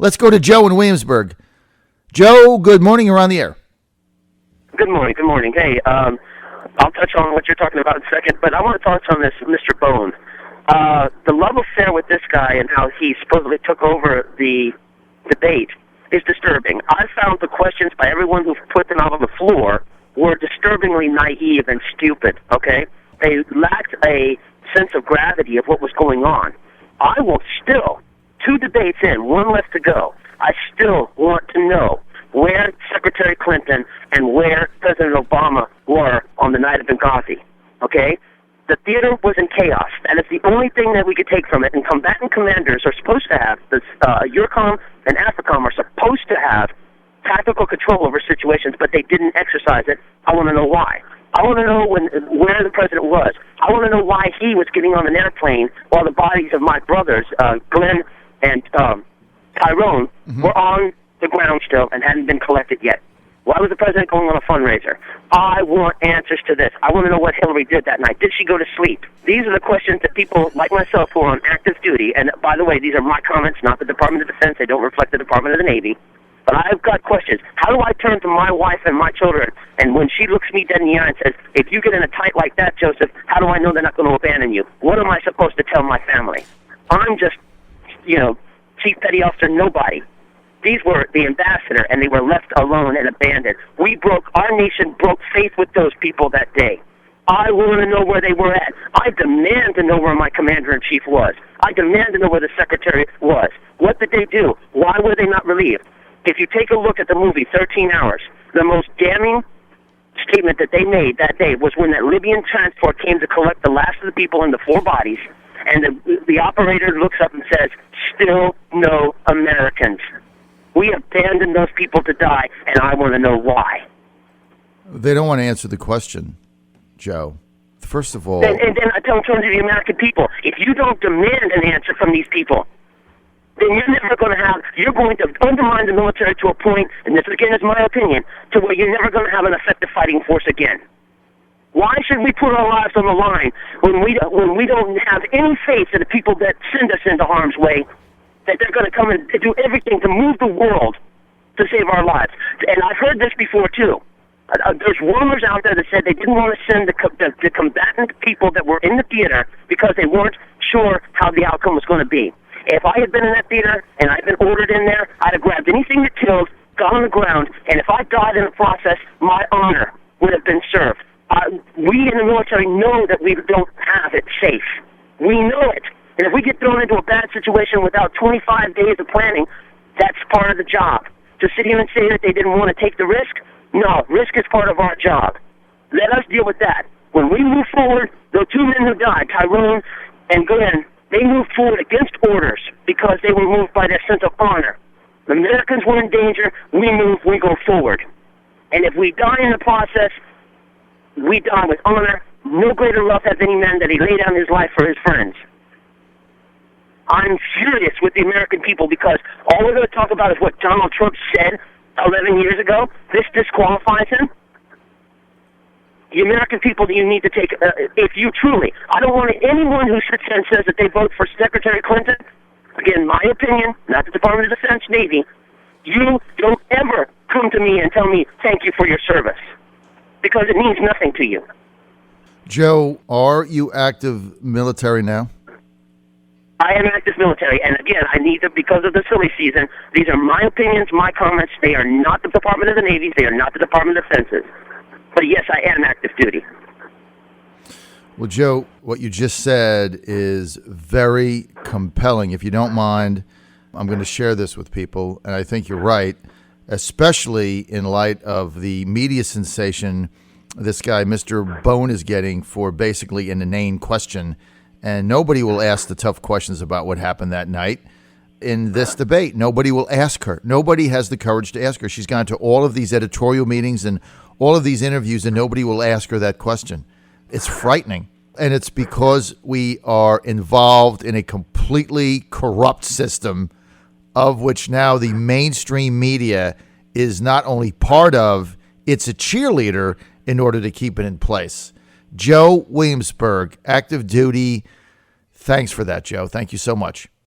Let's go to Joe in Williamsburg. Joe, good morning. You're on the air. Good morning. Good morning. Hey, I'll touch on what you're talking about in a second, but I want to touch on this Mr. Bone. The love affair with this guy and how he supposedly took over the debate is disturbing. I found the questions by everyone who put them out on the floor were disturbingly naive and stupid, okay? They lacked a sense of gravity of what was going on. I will still, 2 debates in, 1 left to go, I still want to know where Secretary Clinton and where President Obama were on the night of Benghazi, okay? The theater was in chaos. That is the only thing that we could take from it. And combatant commanders are supposed to have, EURCOM and AFRICOM are supposed to have tactical control over situations, but they didn't exercise it. I want to know why. I want to know where the president was. I want to know why he was getting on an airplane while the bodies of my brothers, Glenn and Tyrone, were on the ground still and hadn't been collected yet. Why was the president going on a fundraiser? I want answers to this. I want to know what Hillary did that night. Did she go to sleep? These are the questions that people like myself who are on active duty, and by the way, these are my comments, not the Department of Defense. They don't reflect the Department of the Navy. But I've got questions. How do I turn to my wife and my children, and when she looks me dead in the eye and says, if you get in a tight like that, Joseph, how do I know they're not going to abandon you? What am I supposed to tell my family? I'm just, Chief Petty Officer nobody. These were the ambassador, and they were left alone and abandoned. Our nation broke faith with those people that day. I want to know where they were at. I demand to know where my commander-in-chief was. I demand to know where the secretary was. What did they do? Why were they not relieved? If you take a look at the movie 13 Hours, the most damning statement that they made that day was when that Libyan transport came to collect the last of the people in the 4 bodies, and the operator looks up and says, still no Americans. We abandoned those people to die, and I want to know why. They don't want to answer the question, Joe. First of all... And then I turn to the American people. If you don't demand an answer from these people, then you're going to undermine the military to a point, and this again is my opinion, to where you're never going to have an effective fighting force again. Why should we put our lives on the line when we don't have any faith in the people that send us into harm's way, that they're going to come and do everything to move the world to save our lives? And I've heard this before, too. There's rumors out there that said they didn't want to send the combatant people that were in the theater because they weren't sure how the outcome was going to be. If I had been in that theater and I'd been ordered in there, I'd have grabbed anything that killed, got on the ground, and if I died in the process, my honor would have been served. We in the military know that we don't have it safe. We know it. And if we get thrown into a bad situation without 25 days of planning, that's part of the job. To sit here and say that they didn't want to take the risk, no, risk is part of our job. Let us deal with that. When we move forward, the 2 men who died, Tyrone and Glenn, they moved forward against orders because they were moved by their sense of honor. The Americans were in danger, we move, we go forward. And if we die in the process, we die with honor. No greater love has any man that he lay down his life for his friends. I'm furious with the American people because all we're going to talk about is what Donald Trump said 11 years ago. This disqualifies him. The American people that you need to take, if you truly, I don't want anyone who sits there and says that they vote for Secretary Clinton, again, my opinion, not the Department of Defense, Navy, you don't ever come to me and tell me thank you for your service, because it means nothing to you. Joe, are you active military now? I am active military, and again, I need to, because of the silly season, these are my opinions, my comments. They are not the Department of the Navy. They are not the Department of Defense. But yes, I am active duty. Well, Joe, what you just said is very compelling. If you don't mind, I'm going to share this with people, and I think you're right, especially in light of the media sensation this guy, Mr. Bone, is getting for basically an inane question. And nobody will ask the tough questions about what happened that night in this debate. Nobody will ask her. Nobody has the courage to ask her. She's gone to all of these editorial meetings and all of these interviews, and nobody will ask her that question. It's frightening. And it's because we are involved in a completely corrupt system of which now the mainstream media is not only part of, it's a cheerleader in order to keep it in place. Joe Williamsburg, active duty. Thanks for that, Joe. Thank you so much.